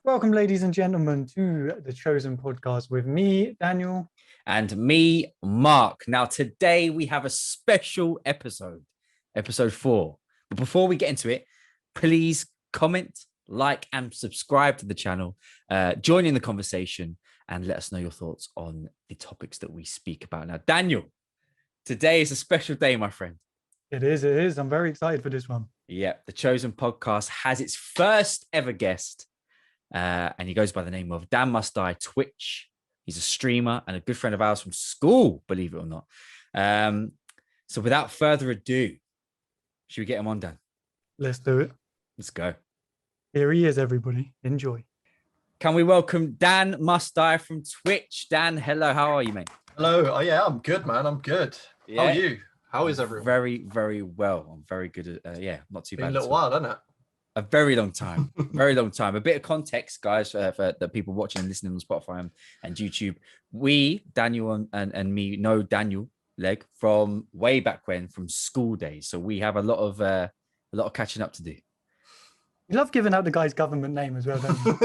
Welcome, ladies and gentlemen, to the Chosen Podcast with me, Daniel. And me, Mark. Now, today we have a special episode, episode 4. But before we get into it, please comment, like, and subscribe to the channel. Join in the conversation and let us know your thoughts on the topics that we speak about. Now, Daniel, today is a special day, my friend. It is. I'm very excited for this one. Yeah, the Chosen Podcast has its first ever guest. And he goes by the name of Dannmustdie Twitch. He's a streamer and a good friend of ours from school, believe it or not. So without further ado, should we get him on, Dan? Let's do it. Let's go. Here he is, everybody. Enjoy. Can we welcome Dannmustdie from Twitch? Dan, hello. How are you, mate? Hello. Oh, yeah, I'm good, man. I'm good. Yeah. How are you? How is everyone? Very, very well. I'm very good at, not too bad. Been a little while, hasn't it? A very long time. Very long time. A bit of context, guys, for the people watching and listening on Spotify and YouTube. We, Daniel and me, know Daniel Legg from way back when, from school days. So we have a lot of catching up to do. You love giving out the guy's government name as well, don't you?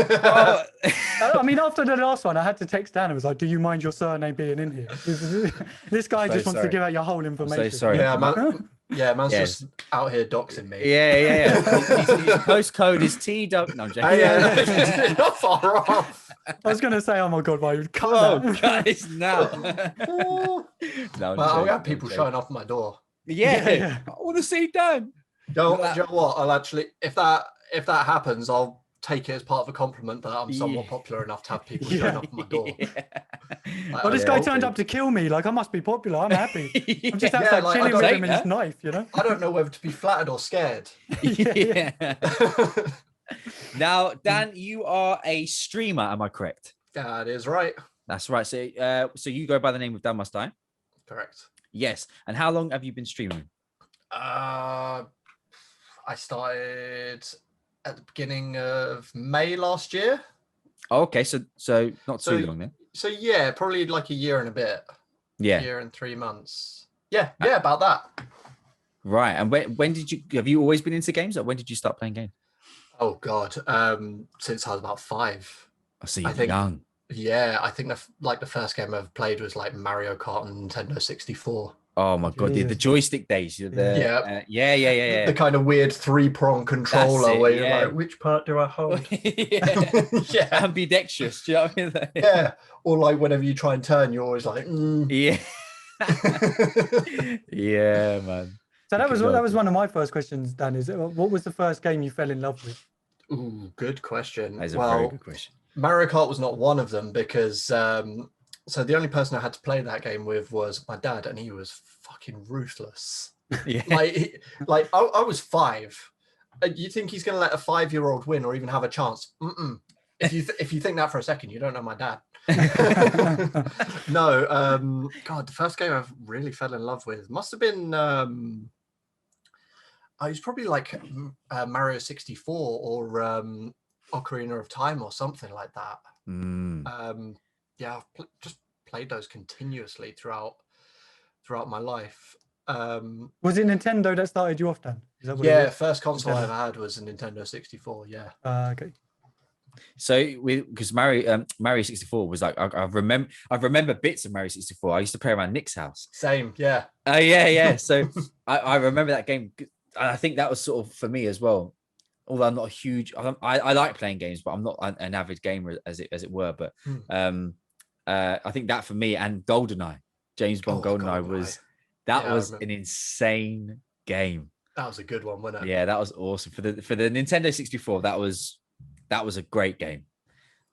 I mean, after the last one, I had to text Dan. I was like, do you mind your surname being in here? This guy just wants to give out your whole information. I'm so sorry. Yeah, man. Yeah, man's just out here doxing me. Yeah. His postcode is TW. No, I'm joking. Yeah. Not far off. I was going to say, oh my God, why you cut that? Cut this now. Well, I'll have people showing up at my door. Yeah. I want to see Dan. Do you know what? I'll actually, if that happens, I'll take it as part of a compliment that I'm somewhat popular enough to have people showing up at my door. Well, this guy turned up to kill me. Like, I must be popular. I'm happy. I'm just outside chilling with him and his knife, you know? I don't know whether to be flattered or scared. Now, Dan, you are a streamer, am I correct? That is right. That's right. So you go by the name of Dannmustdie? Correct. Yes. And how long have you been streaming? I started at the beginning of May last year. Oh, okay, so not too long then. So yeah, probably like a year and a bit. Yeah. A year and 3 months. Yeah, about that. Right. And when did you have you always been into games, or when did you start playing games? Oh God. Since I was about 5. I see you're young. Yeah, I think the first game I ever played was like Mario Kart on Nintendo 64. Oh my God, the joystick days. Yeah. The kind of weird 3-prong controller where you're like, which part do I hold? Yeah. Ambidextrous. Do you know what I mean? Yeah. Or like whenever you try and turn, you're always like, Yeah. Yeah, man. So that was one of my first questions, Dan. Is what was the first game you fell in love with? Ooh, good question. That is a very good question. Mario Kart was not one of them because so the only person I had to play that game with was my dad, and he was fucking ruthless. Yeah. Like I was 5. You think he's going to let a 5-year-old win or even have a chance? If you think that for a second, you don't know my dad. No, God, the first game I really fell in love with must have been. It was probably like Mario 64 or Ocarina of Time or something like that. I've just played those continuously throughout my life. Was it Nintendo that started you off, Dan? Is that what first console I ever had was a Nintendo 64. Yeah. Okay. So because Mario 64 was like I remember bits of Mario 64. I used to play around Nick's house. Same, yeah. Yeah. So I remember that game. I think that was sort of for me as well. Although I'm not a huge, I like playing games, but I'm not an avid gamer as it were. But I think that for me and GoldenEye, James Bond GoldenEye was an insane game. That was a good one, wasn't it? Yeah, that was awesome for the Nintendo 64. That was a great game,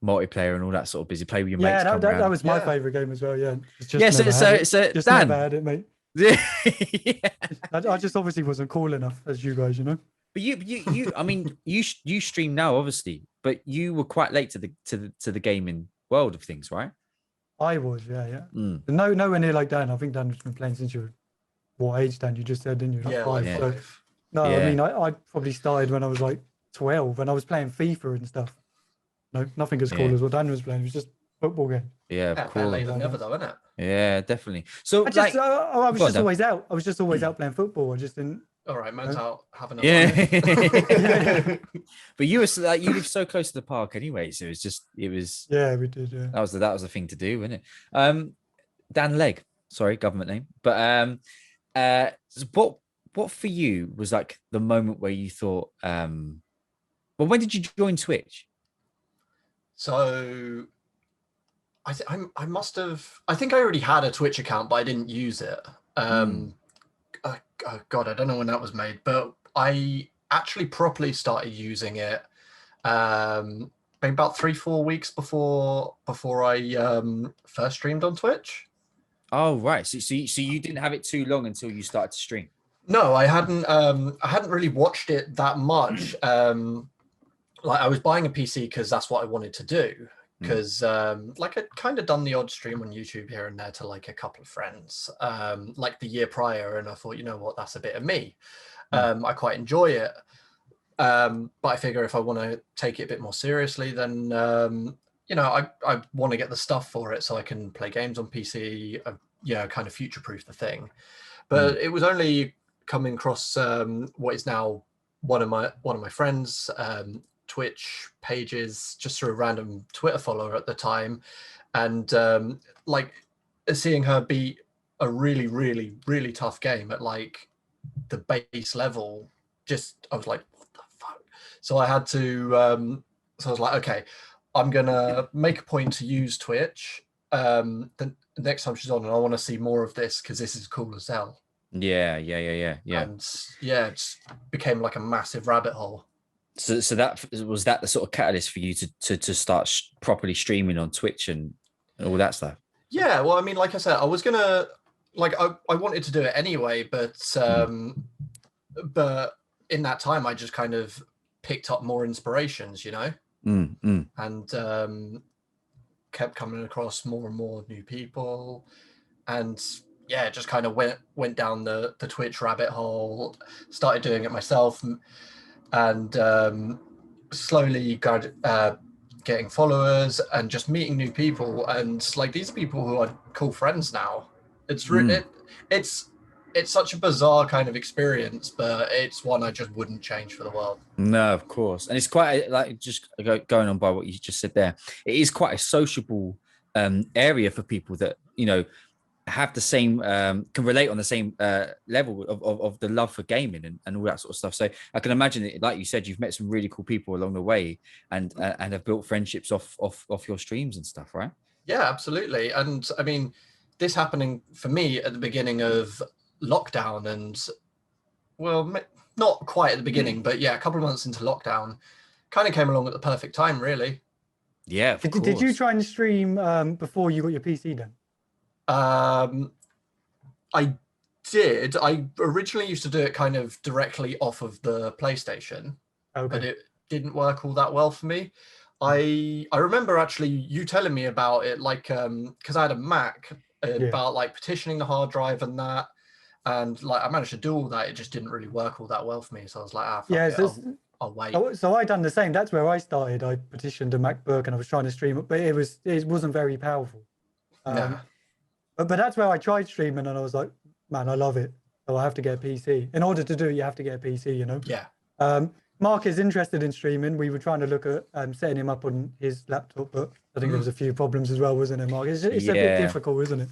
multiplayer and all that sort of busy play with your mates. Yeah, that was my favorite game as well. Yeah, so Dan, never had it, mate. Yeah. I just obviously wasn't cool enough as you guys, you know. But you I mean, you stream now, obviously, but you were quite late to the gaming world of things, right? I was, yeah. Nowhere near like Dan. I think Dan's been playing since you were what age, Dan? You just said, didn't you? Like 5. Yeah. So, no, I mean, I probably started when I was like 12, and I was playing FIFA and stuff. No, nothing as cool as what Dan was playing. It was just football game. Yeah, of Yeah, better course. late than never, though, isn't it? Yeah, definitely. So I just, I was go on, just Dan. always out. I was just always out playing football. I just didn't. All right, man's out having a Yeah. life. But you were like, you live so close to the park anyway, so it was Yeah, we did. Yeah. that was the thing to do, wasn't it? Dan Legg, sorry, government name. But so what for you was like the moment where you thought, well, when did you join Twitch? So I must have. I think I already had a Twitch account, but I didn't use it. Oh God, I don't know when that was made, but I actually properly started using it maybe about 3-4 weeks before I first streamed on Twitch. Oh, right. So you didn't have it too long until you started to stream. No, I hadn't really watched it that much. Like I was buying a PC because that's what I wanted to do. Because like I'd kind of done the odd stream on YouTube here and there to like a couple of friends, like the year prior, and I thought, you know what, that's a bit of me. I quite enjoy it, but I figure if I want to take it a bit more seriously, then you know, I want to get the stuff for it so I can play games on PC. You know, kind of future-proof the thing. But it was only coming across what is now one of my friends' Twitch pages, just through a random Twitter follower at the time, and like seeing her beat a really, really, really tough game at like the base level, just I was like, what the fuck? So I had to so I was like, okay, I'm gonna make a point to use Twitch the next time she's on, and I want to see more of this because this is cool as hell. Yeah. And yeah, it became like a massive rabbit hole. So that was that the sort of catalyst for you to start properly streaming on Twitch and all that stuff. Yeah, well, I mean, like I said, I was gonna like I wanted to do it anyway, but in that time, I just kind of picked up more inspirations, you know, and kept coming across more and more new people, and yeah, just kind of went down the Twitch rabbit hole, started doing it myself, and slowly got getting followers and just meeting new people, and like these people who are cool friends now. It's it's such a bizarre kind of experience, but it's one I just wouldn't change for the world. No, of course. And it's quite like just going on by what you just said there. It is quite a sociable area for people that, you know, have the same can relate on the same level of the love for gaming and all that sort of stuff. So I can imagine it, like you said, you've met some really cool people along the way and have built friendships off your streams and stuff, right? Yeah, absolutely. And I mean, this happening for me at the beginning of lockdown, and well, not quite at the beginning, but yeah, a couple of months into lockdown, kind of came along at the perfect time, really. Yeah. Did you try and stream before you got your PC then? I did. I originally used to do it kind of directly off of the PlayStation, but it didn't work all that well for me. I remember actually you telling me about it, like because I had a Mac, about like petitioning the hard drive and that, and like I managed to do all that. It just didn't really work all that well for me, so I was like, I'll wait. So I done the same. That's where I started. I petitioned a MacBook and I was trying to stream it, but it wasn't very powerful. But that's where I tried streaming, and I was like, man, I love it. So I have to get a PC. In order to do it, you have to get a PC, you know? Yeah. Mark is interested in streaming. We were trying to look at setting him up on his laptop, but I think there was a few problems as well, wasn't it, Mark? It's a bit difficult, isn't it?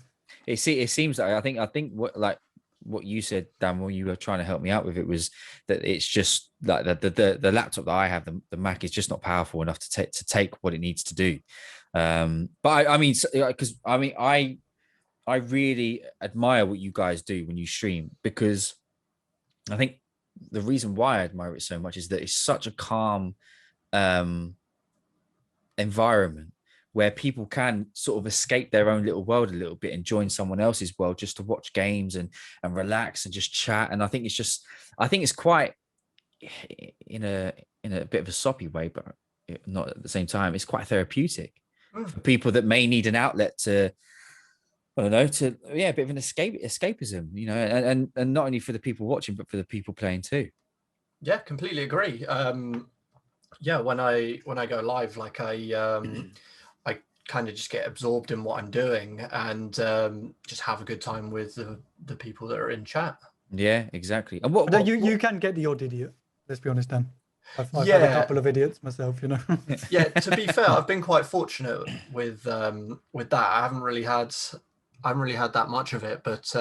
It seems like I think what you said, Dan, when you were trying to help me out with it, was that it's just like the laptop that I have, the Mac, is just not powerful enough to take what it needs to do. But I mean, because I really admire what you guys do when you stream, because I think the reason why I admire it so much is that it's such a calm environment where people can sort of escape their own little world a little bit and join someone else's world just to watch games and relax and just chat. And I think it's quite, in a bit of a soppy way, but not at the same time, it's quite therapeutic for people that may need an outlet to, I don't know, a bit of an escapism, you know, and not only for the people watching, but for the people playing too. Yeah, completely agree. Yeah, when I go live, like I kind of just get absorbed in what I'm doing and just have a good time with the people that are in chat. Yeah, exactly. And But you can get the odd idiot. Let's be honest, Dan. I've had a Yeah. couple of idiots myself, you know. Yeah, to be fair, I've been quite fortunate with that. I haven't really had that much of it, but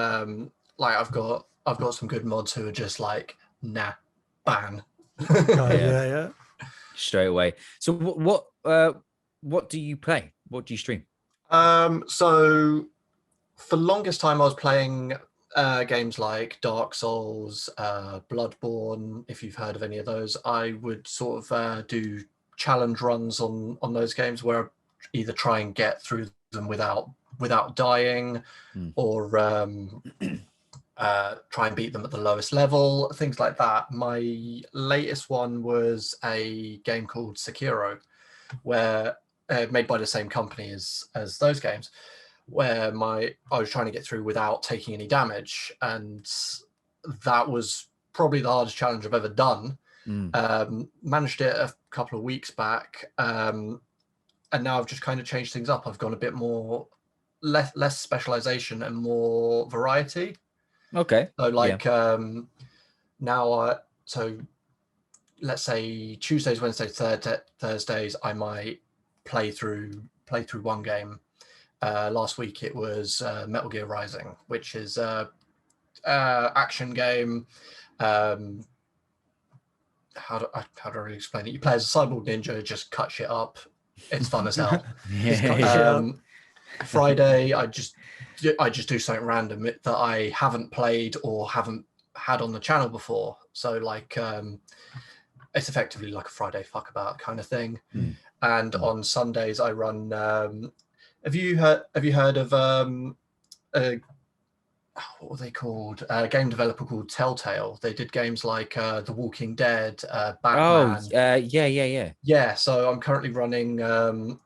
like I've got some good mods who are just like, nah, ban. Yeah. Straight away. So what do you play? What do you stream? So for the longest time I was playing games like Dark Souls, Bloodborne, if you've heard of any of those. I would sort of do challenge runs on those games where I either try and get through them without dying, or try and beat them at the lowest level, things like that. My latest one was a game called Sekiro, where made by the same company as those games, where I was trying to get through without taking any damage, and that was probably the hardest challenge I've ever done. Managed it a couple of weeks back, and now I've just kind of changed things up. I've gone a bit more less specialization and more variety. Okay. So like now, so let's say Tuesdays, Wednesdays, Thursdays, I might play through one game. Last week it was Metal Gear Rising, which is a action game. How do I really explain it? You play as a cyborg ninja, just cut shit up. It's fun as hell. Friday, I just do something random that I haven't played or haven't had on the channel before. So like it's effectively like a Friday fuck about kind of thing. And on Sundays I run have you heard of what were they called? A game developer called Telltale. They did games like The Walking Dead, Batman. Yeah, so I'm currently running the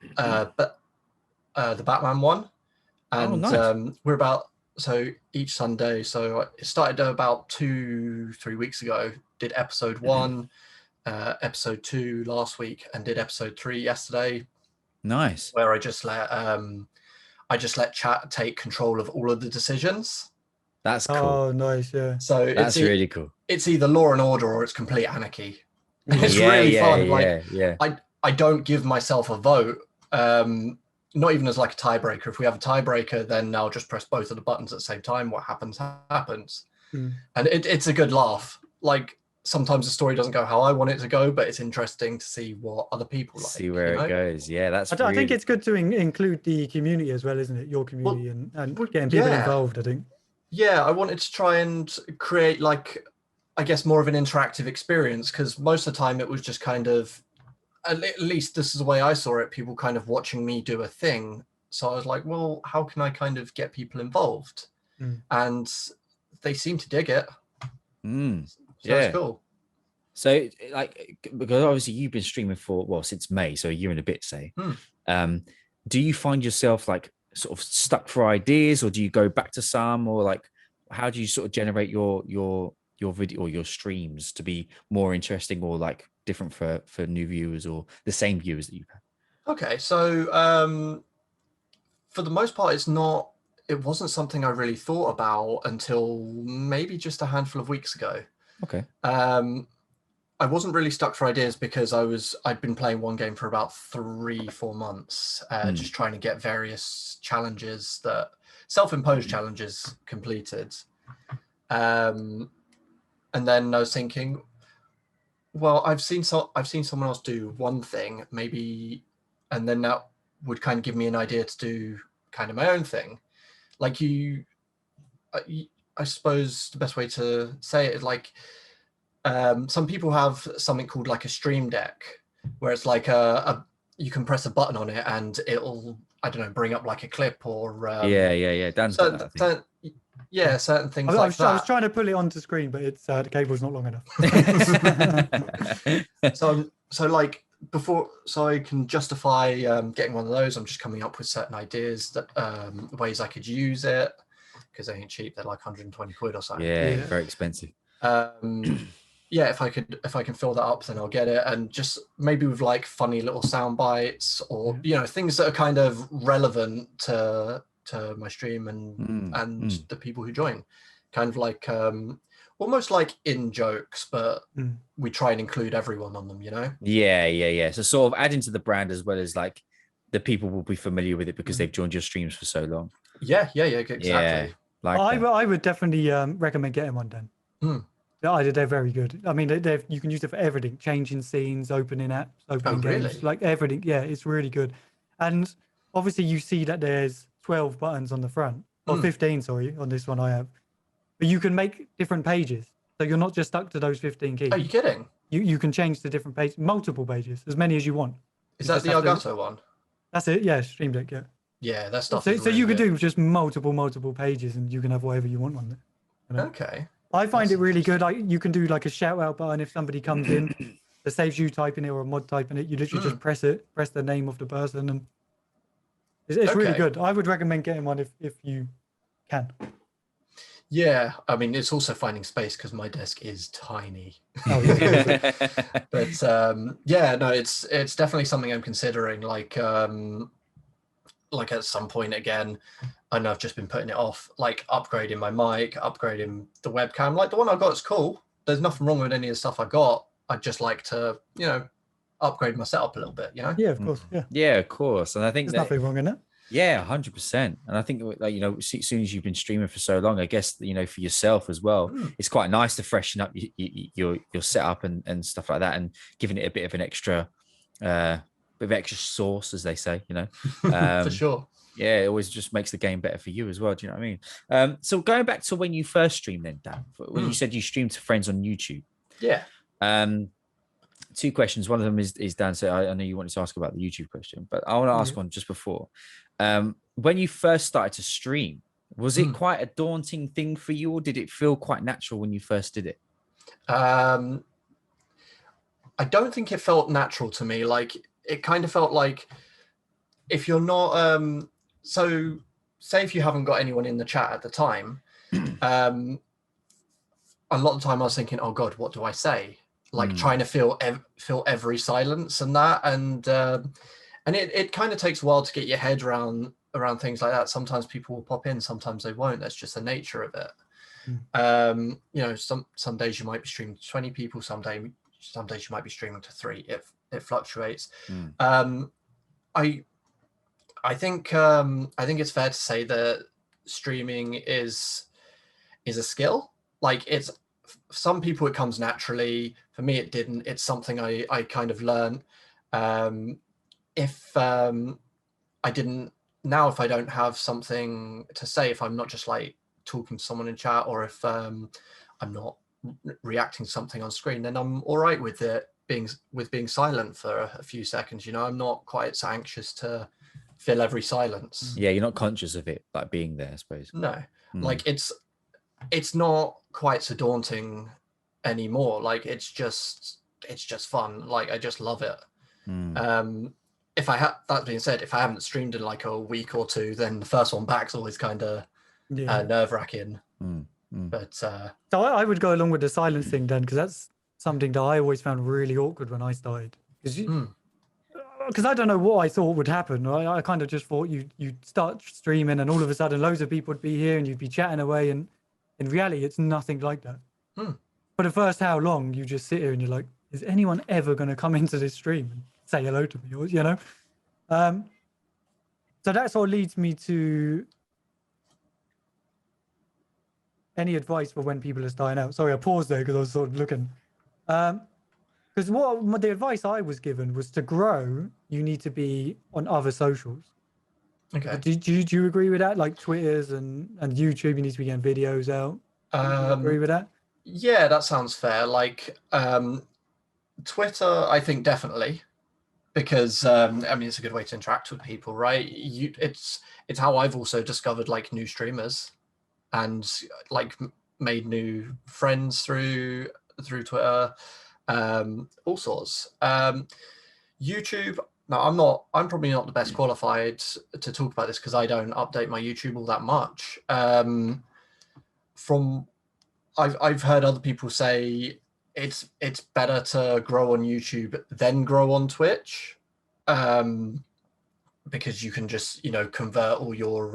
Batman one. And nice. we're about, so each Sunday, so it started about 2-3 weeks ago, did episode 1, episode 2 last week, and did episode 3 yesterday. Nice. Where I just let chat take control of all of the decisions. That's cool. Oh, nice, yeah. So that's really cool. It's either law and order or it's complete anarchy. It's really fun. I don't give myself a vote. Not even as like a tiebreaker. If we have a tiebreaker, then I'll just press both of the buttons at the same time. What happens. And it's a good laugh. Like sometimes the story doesn't go how I want it to go, but it's interesting to see what other people like. See where it goes. Yeah, that's. I think it's good to include the community as well, isn't it? Your community and getting people involved. I think. Yeah, I wanted to try and create like, I guess, more of an interactive experience, because most of the time it was just kind of, at least this is the way I saw it, people kind of watching me do a thing. So I was like, well, how can I kind of get people involved? And they seem to dig it. So it's cool. So like, because obviously you've been streaming since May, so a year and a bit, say. Do you find yourself like sort of stuck for ideas, or do you go back to some, or like how do you sort of generate your video or your streams to be more interesting or like different for new viewers or the same viewers that you've had? Okay, so for the most part, it wasn't something I really thought about until maybe just a handful of weeks ago. Okay. I wasn't really stuck for ideas because I'd been playing one game for about 3-4 months, just trying to get various challenges, that self-imposed challenges, completed. And then I was thinking, well, I've seen someone else do one thing, maybe, and then that would kind of give me an idea to do kind of my own thing. Like I suppose the best way to say it is like, some people have something called like a stream deck, where it's like you can press a button on it and it'll, I don't know, bring up like a clip or Dan's got that, certain things I like that. I was trying to pull it onto screen, but it's the cable's not long enough. so like before, so I can justify getting one of those, I'm just coming up with certain ideas that ways I could use it, because they ain't cheap. They're like 120 quid or something. Yeah, very expensive. yeah, if I can fill that up, then I'll get it. And just maybe with like funny little sound bites, or things that are kind of relevant to my stream and the people who join, kind of like almost like in jokes, but we try and include everyone on them, Yeah. So sort of adding to the brand, as well as like the people will be familiar with it because they've joined your streams for so long. Yeah, exactly. Yeah, like I would definitely recommend getting one then. They're very good. I mean, you can use it for everything: changing scenes, opening apps, opening games, really? like everything. Yeah, it's really good. And obviously, you see that there's 12 buttons on the front, or 15, sorry, on this one I have. But you can make different pages, so you're not just stuck to those 15 keys. Are you kidding? You can change to different pages, multiple pages, as many as you want. Is that the Elgato one? That's it. Yeah, Stream Deck. Yeah. Yeah, that stuff. So really you could good. do just multiple pages, and you can have whatever you want on there. Okay. I find it really good. You can do like a shout out button if somebody comes in that saves you typing it or a mod typing it. You literally just press the name of the person, and it's really good. I would recommend getting one if you can. Yeah, I mean, it's also finding space because my desk is tiny. Oh, yeah. But yeah, no, it's definitely something I'm considering. Like at some point again, I know I've just been putting it off, like upgrading my mic, upgrading the webcam. Like the one I got is cool. There's nothing wrong with any of the stuff I got. I'd just like to, upgrade my setup a little bit, Yeah, of course. Yeah. Yeah, of course. And I think there's nothing wrong in it. Yeah, 100%. And I think, like, as soon as you've been streaming for so long, I guess, for yourself as well, it's quite nice to freshen up your setup and stuff like that, and giving it a bit of an extra, sauce, as they say, For sure. Yeah, it always just makes the game better for you as well. Do you know what I mean? So going back to when you first streamed then, Dan, when you said you streamed to friends on YouTube. Yeah. Two questions. One of them is Dan. So I know you wanted to ask about the YouTube question, but I want to ask one just before. When you first started to stream, was it quite a daunting thing for you, or did it feel quite natural when you first did it? I don't think it felt natural to me. Like, it kind of felt like if you're not so say if you haven't got anyone in the chat at the time, a lot of the time I was thinking, oh God, what do I say? Like trying to feel every silence and that. And it kind of takes a while to get your head around things like that. Sometimes people will pop in, sometimes they won't. That's just the nature of it. Some days you might be streaming to 20 people, some days you might be streaming to 3. It fluctuates. I think it's fair to say that streaming is a skill. Like, it's, for some people it comes naturally. For me, it didn't. It's something I kind of learned. If I don't have something to say, if I'm not just like talking to someone in chat, or if I'm not reacting to something on screen, then I'm all right with it being silent for a few seconds. I'm not quite so anxious to fill every silence. Yeah, you're not conscious of it, like, being there, I suppose. No, like it's not quite so daunting anymore. Like, it's just fun. Like, I just love it. That being said, if I haven't streamed in like a week or two, then the first one back's always kind of nerve-wracking. But so I would go along with the silence thing then, because that's something that I always found really awkward when I started. Because I don't know what I thought would happen. I kind of just thought you'd start streaming and all of a sudden loads of people would be here and you'd be chatting away, and in reality it's nothing like that. For the first how long, you just sit here and you're like, is anyone ever going to come into this stream and say hello to me? Or, so that sort of leads me to any advice for when people are starting out. Sorry, I paused there because I was sort of looking. Because the advice I was given was, to grow, you need to be on other socials. Okay. Do you agree with that? Like Twitters and YouTube, you need to be getting videos out. Do you agree with that? Yeah, that sounds fair. Like Twitter, I think definitely, because I mean, it's a good way to interact with people, right? It's how I've also discovered like new streamers, and like made new friends through Twitter, all sorts. YouTube. Now, I'm probably not the best qualified to talk about this because I don't update my YouTube all that much. I've heard other people say it's better to grow on YouTube than grow on Twitch, because you can just, you know, convert all your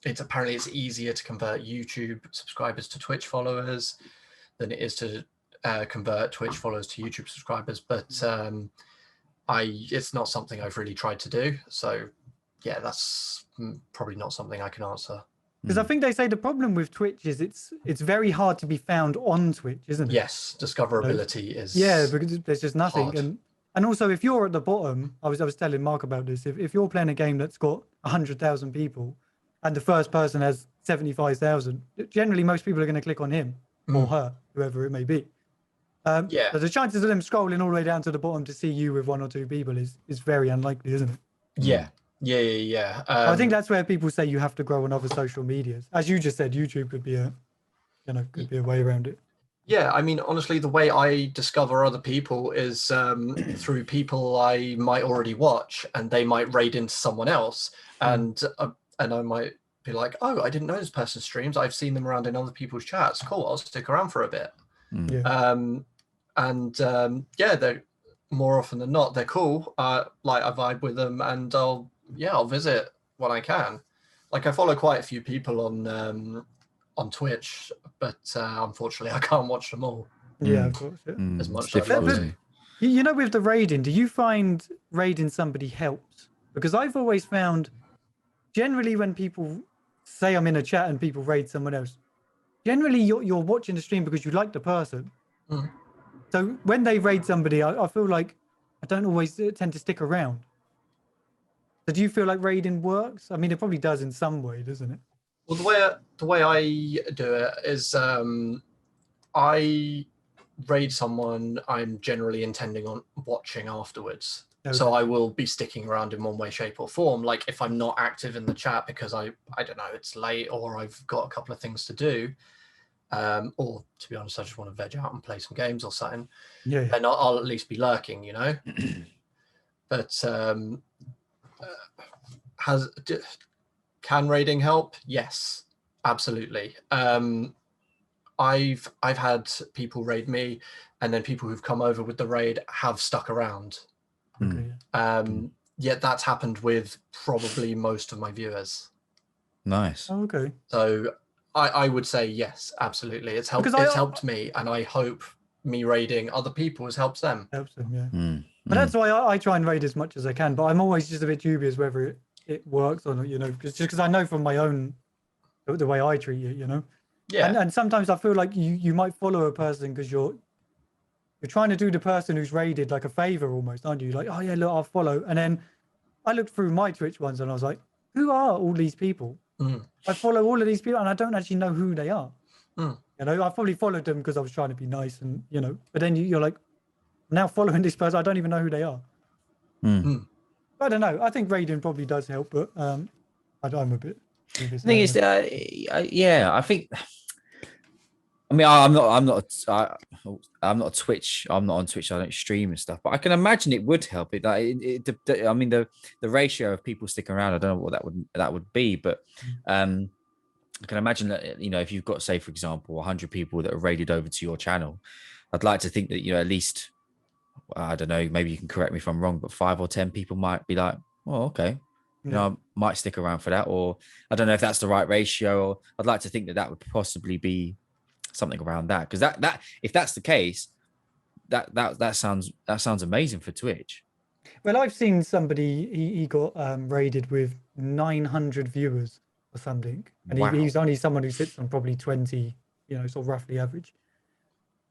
it's easier to convert YouTube subscribers to Twitch followers than it is to convert Twitch followers to YouTube subscribers. But it's not something I've really tried to do. So yeah, that's probably not something I can answer. Because I think they say the problem with Twitch is it's very hard to be found on Twitch, isn't it? Yes, discoverability is because there's just nothing. hard. And also, if you're at the bottom, I was telling Mark about this. If you're playing a game that's got 100,000 people, and the first person has 75,000, generally most people are going to click on him or her, whoever it may be. So the chances of them scrolling all the way down to the bottom to see you with 1 or 2 people is very unlikely, isn't it? Yeah. I think that's where people say you have to grow on other social medias. As you just said, YouTube could be a way around it. Yeah, I mean, honestly, the way I discover other people is through people I might already watch, and they might raid into someone else, and I might be like, oh, I didn't know this person streams. I've seen them around in other people's chats. Cool, I'll stick around for a bit. They're more often than not, they're cool. Like I vibe with them, and I'll visit when I can. Like I follow quite a few people on Twitch, but unfortunately I can't watch them all. Yeah, of course. As much as I'd love to. You know, with the raiding, do you find raiding somebody helps? Because I've always found, generally when people say I'm in a chat and people raid someone else, generally you're watching the stream because you like the person. So when they raid somebody, I feel like I don't always tend to stick around. So do you feel like raiding works? I mean, it probably does in some way, doesn't it? Well, the way I do it is I raid someone I'm generally intending on watching afterwards. Okay. So I will be sticking around in one way, shape or form. Like if I'm not active in the chat because I don't know, it's late or I've got a couple of things to do, or to be honest, I just want to veg out and play some games or something. Yeah. Then I'll at least be lurking, you know. But can raiding help? Yes, absolutely. I've had people raid me, and then people who've come over with the raid have stuck around. Okay. Yet that's happened with probably most of my viewers. Nice. Oh, okay. So I would say yes, absolutely. It's helped. It's helped me, and I hope me raiding other people has helped them. Helps them, yeah. But that's why I try and raid as much as I can. But I'm always just a bit dubious whether it works or not, you know, because I know from my own the way I treat it, you know. Yeah. And sometimes I feel like you might follow a person because you're trying to do the person who's raided like a favor almost, aren't you? Like, oh yeah, look, I'll follow. And then I looked through my Twitch ones and I was like, who are all these people? I follow all of these people and I don't actually know who they are. You know, I probably followed them because I was trying to be nice and, you know, but then you're like, now following this person, I don't even know who they are. I don't know. I think raiding probably does help, but I'm a bit. The thing is, I think. I mean, I'm not a Twitch. I'm not on Twitch. I don't stream and stuff. But I can imagine it would help. I mean, the ratio of people sticking around. I don't know what that would be, but I can imagine that, you know, if you've got, say, for example, 100 people that are raided over to your channel, I'd like to think that, you know, at least, I don't know, maybe you can correct me if I'm wrong, but 5 or 10 people might be like, oh, okay, you know, I might stick around for that. Or I don't know if that's the right ratio, or I'd like to think that would possibly be something around that. Because that if that's the case, that sounds amazing for Twitch. Well, I've seen somebody, he got raided with 900 viewers or something. And he's only someone who sits on probably 20, you know, sort of roughly average.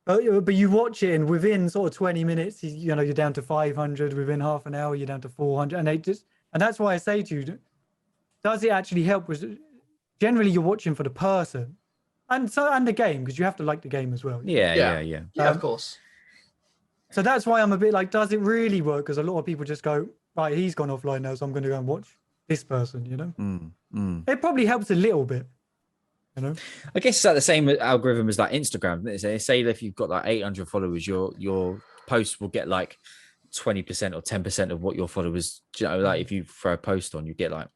But you watch it, and within sort of 20 minutes, you know, you're down to 500. Within half an hour, you're down to 400. And that's why I say to you, does it actually help? Generally, you're watching for the person, and the game, because you have to like the game as well. Yeah, of course. So that's why I'm a bit like, does it really work? Because a lot of people just go, right, he's gone offline now, so I'm going to go and watch this person. You know, It probably helps a little bit. You know, I guess it's like the same algorithm as like Instagram. They say if you've got like 800 followers, your post will get like 20% or 10% of what your followers, you know, like if you throw a post on, you get like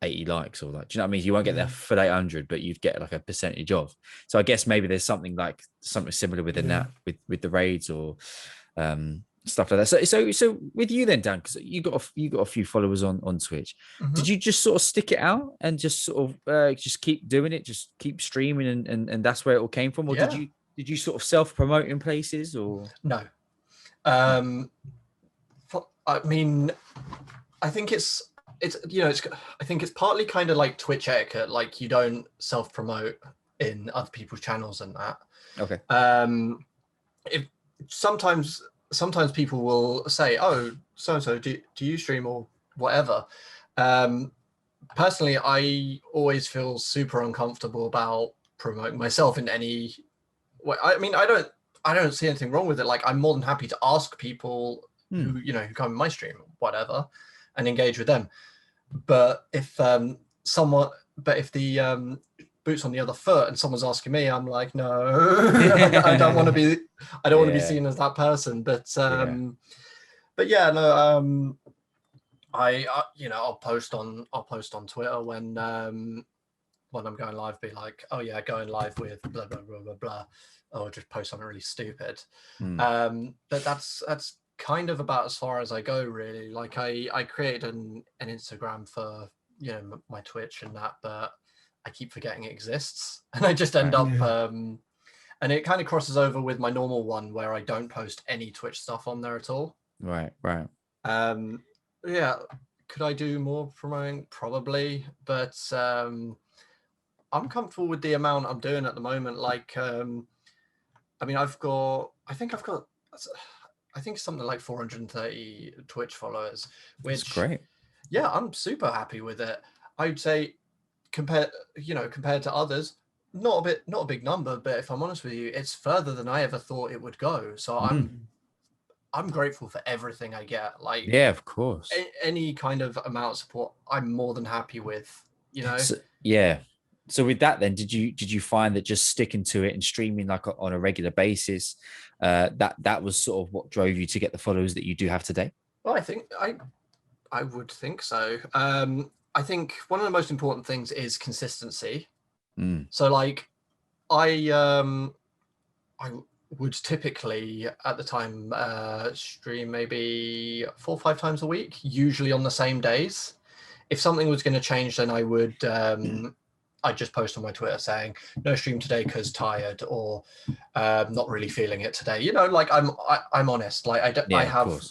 80 likes or like, do you know what I mean? You won't get there for 800, but you'd get like a percentage of. So I guess maybe there's something similar within that with the raids or stuff like that. So with you then, Dan, because you got a few followers on Twitch. Did you just sort of stick it out and just sort of just keep doing it, just keep streaming and that's where it all came from? Or did you sort of self-promote in places or no? I mean, I think it's I think it's partly kind of like Twitch etiquette, like you don't self-promote in other people's channels and that. Okay. If sometimes people will say, oh, so do you stream or whatever. Personally, I always feel super uncomfortable about promoting myself in any way. I mean, I don't see anything wrong with it. Like, I'm more than happy to ask people who come in my stream, whatever, and engage with them. But if the boot's on the other foot and someone's asking me, I'm like, no, I don't want to be be seen as that person. But yeah, no, I'll post on Twitter when I'm going live, be like, oh yeah, going live with blah blah blah blah blah, or just post something really stupid. But that's kind of about as far as I go, really. Like I created an Instagram for my Twitch and that, but I keep forgetting it exists, and I just end up and it kind of crosses over with my normal one where I don't post any Twitch stuff on there at all. Right. Yeah, could I do more promoting? Probably, but I'm comfortable with the amount I'm doing at the moment. Like, I mean, I think something like 430 Twitch followers, which That's great. Yeah, I'm super happy with it. I'd say compared to others, not a big number, but if I'm honest with you, it's further than I ever thought it would go. So I'm grateful for everything I get. Like, yeah, of course. Any kind of amount of support, I'm more than happy with. So, yeah. So with that, then, did you find that just sticking to it and streaming like on a regular basis, that was sort of what drove you to get the followers that you do have today? Well, I think I would think so. I think one of the most important things is consistency. So like I would typically at the time stream maybe 4 or 5 times a week, usually on the same days. If something was going to change, then I would I'd just post on my Twitter saying no stream today because tired, or not really feeling it today. Like I'm honest. Like I have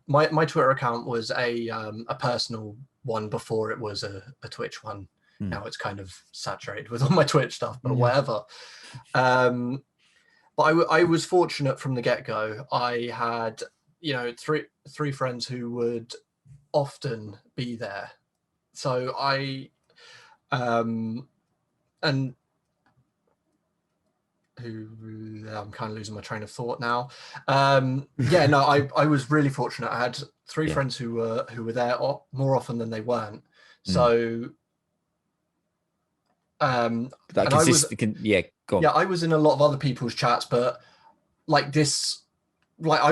my Twitter account was a personal one before it was a Twitch one. Now it's kind of saturated with all my Twitch stuff, but whatever. But I was fortunate from the get-go. I had, three friends who would often be there. So I'm kind of losing my train of thought now. I was really fortunate. I had 3 friends who were there more often than they weren't. So I was in a lot of other people's chats, but I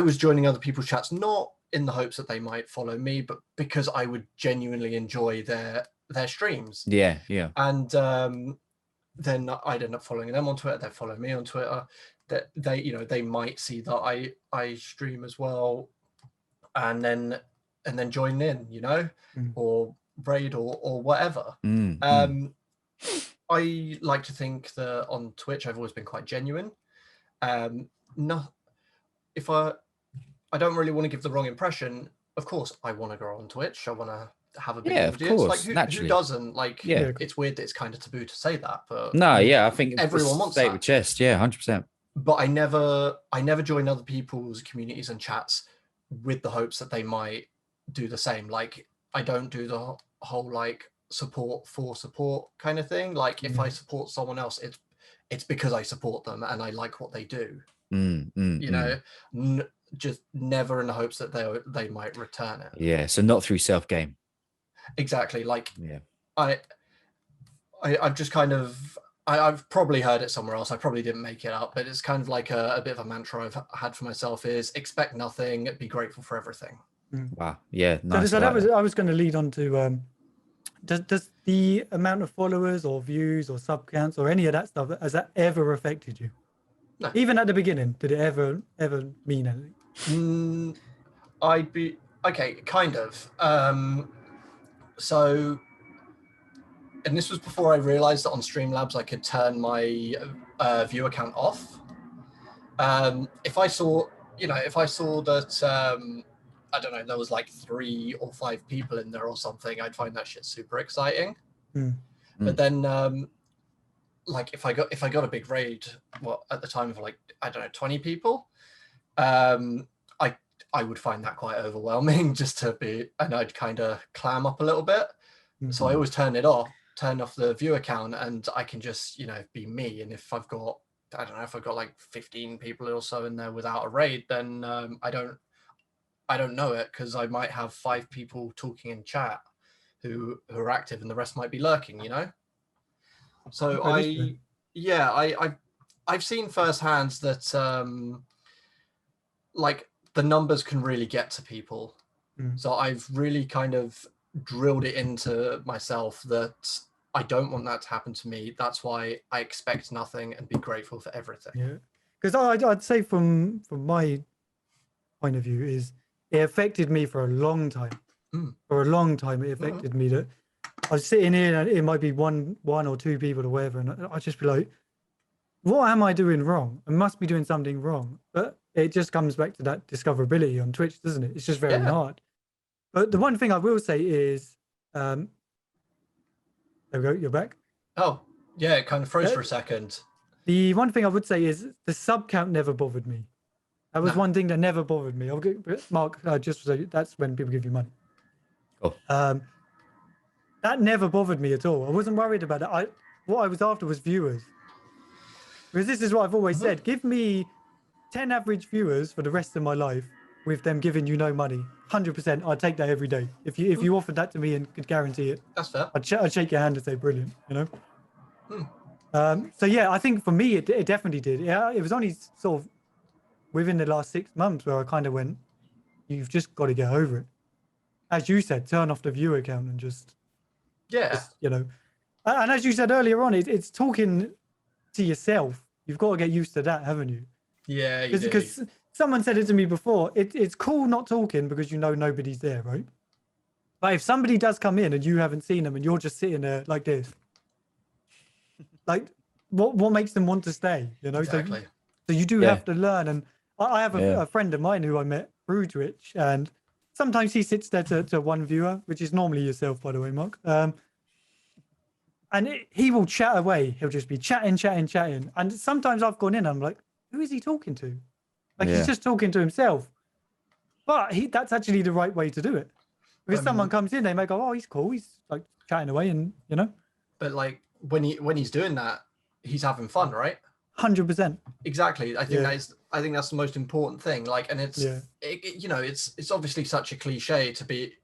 was joining other people's chats not in the hopes that they might follow me, but because I would genuinely enjoy their streams. And then I'd end up following them on Twitter. They'd follow me on Twitter. That they might see that I stream as well, and then join in, or raid or whatever. I like to think that on Twitch I've always been quite genuine. I don't really want to give the wrong impression. Of course, I want to grow on Twitch. I want to have a big audience. Course, who doesn't? It's weird that it's kind of taboo to say that, but I think everyone wants that. With chest, 100%. But I never join other people's communities and chats with the hopes that they might do the same. Like, I don't do the whole support for support kind of thing. Like, if I support someone else, it's because I support them and I like what they do. Just never in the hopes that they might return it. So not through self-game. Exactly. I've just kind of I've probably heard it somewhere else. I probably didn't make it up, but it's kind of like a bit of a mantra I've had for myself is expect nothing, be grateful for everything. Wow. Yeah. Nice. So I was going to lead on to does the amount of followers or views or sub counts or any of that stuff, has that ever affected you? No. Even at the beginning, did it ever mean anything? I'd be okay, kind of. So, and this was before I realized that on Streamlabs I could turn my view account off. If I saw that I don't know, there was like 3 or 5 people in there or something, I'd find that shit super exciting. But then like if I got a big raid, at the time of like, I don't know, 20 people, I would find that quite overwhelming and I'd kind of clam up a little bit. So I always turn off the view account, and I can just, be me. And if I've got, I don't know, if I've got like 15 people or so in there without a raid, then I don't know it, because I might have 5 people talking in chat who are active, and the rest might be lurking, So I've seen firsthand that like the numbers can really get to people. So I've really kind of drilled it into myself that I don't want that to happen to me. That's why I expect nothing and be grateful for everything. Yeah, because I'd say from my point of view is it affected me for a long time. For a long time, it affected me that I was sitting here and it might be one or 2 people or whatever, and I'd just be like, what am I doing wrong? I must be doing something wrong. But it just comes back to that discoverability on Twitch, doesn't it? It's just very hard. But the one thing I will say is, there we go, you're back. Oh, yeah, it kind of froze for a second. The one thing I would say is the sub count never bothered me. That was one thing that never bothered me. Mark, just so that's when people give you money. Cool. That never bothered me at all. I wasn't worried about it. What I was after was viewers. Because this is what I've always said. Give me 10 average viewers for the rest of my life with them giving you no money. 100%, I'd take that every day. If you offered that to me and could guarantee it, that's fair. I'd shake your hand and say, brilliant, So yeah, I think for me, it definitely did. Yeah, it was only sort of within the last 6 months where I kind of went, you've just got to get over it. As you said, turn off the view account and just, and as you said earlier on, it's talking to yourself. You've got to get used to that, haven't you? Yeah, you do. Because someone said it to me before, it's cool not talking because nobody's there, right? But if somebody does come in and you haven't seen them and you're just sitting there like this, like what makes them want to stay, Exactly. So you do have to learn. And I have a friend of mine who I met through Twitch, and sometimes he sits there to one viewer, which is normally yourself, by the way, Mark. And he will chat away. He'll just be chatting. And sometimes I've gone in and I'm like, who is he talking to? Like he's just talking to himself. But that's actually the right way to do it. Because someone comes in, they may go, oh, he's cool. He's like chatting away and, But like when he's doing that, he's having fun, right? 100%. Exactly. I think that's the most important thing. Like, and it's it's obviously such a cliche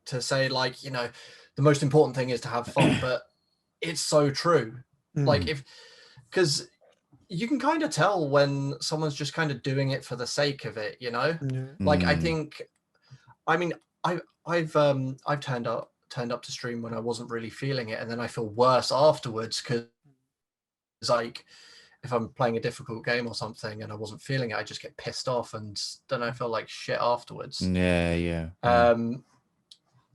to say like, the most important thing is to have fun, but it's so true. Like because you can kind of tell when someone's just kind of doing it for the sake of it, Like I mean, I've turned up to stream when I wasn't really feeling it, and then I feel worse afterwards because like if I'm playing a difficult game or something and I wasn't feeling it, I just get pissed off and then I feel like shit afterwards.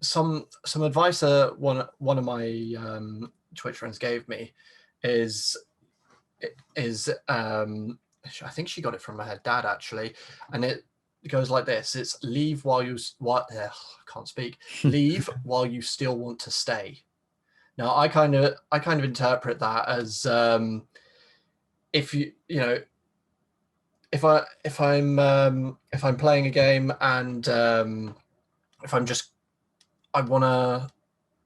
Some advice one of my Twitch friends gave me is I think she got it from her dad actually, and it goes like this: it's leave while you can't speak. Leave while you still want to stay. Now I kind of interpret that as if I'm playing a game and if I want to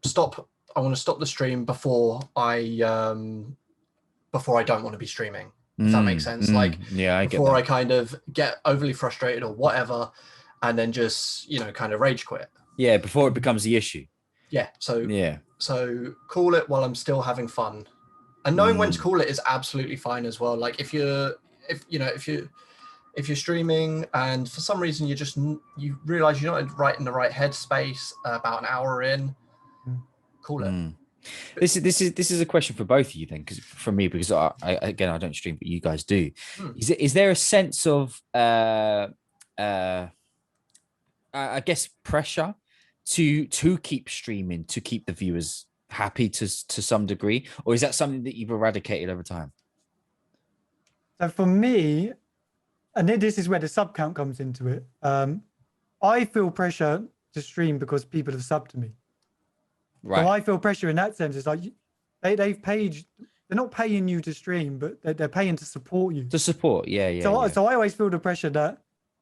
stop the stream before I don't want to be streaming. If that makes sense. Like, I before I kind of get overly frustrated or whatever, and then just, kind of rage quit. Yeah, before it becomes the issue. Yeah. So call it while I'm still having fun. And knowing when to call it is absolutely fine as well. Like if you're streaming and for some reason you realize you're not in the right headspace about an hour in, call it. This is a question for both of you then, because for me, because I don't stream, but you guys do. Is there a sense of I guess pressure to keep streaming, to keep the viewers happy to some degree, or is that something that you've eradicated over time? So for me, and this is where the sub count comes into it. I feel pressure to stream because people have subbed to me. Right. So I feel pressure in that sense. It's like they've paid. They're not paying you to stream, but they're paying to support you. To support, yeah. So I always feel the pressure that,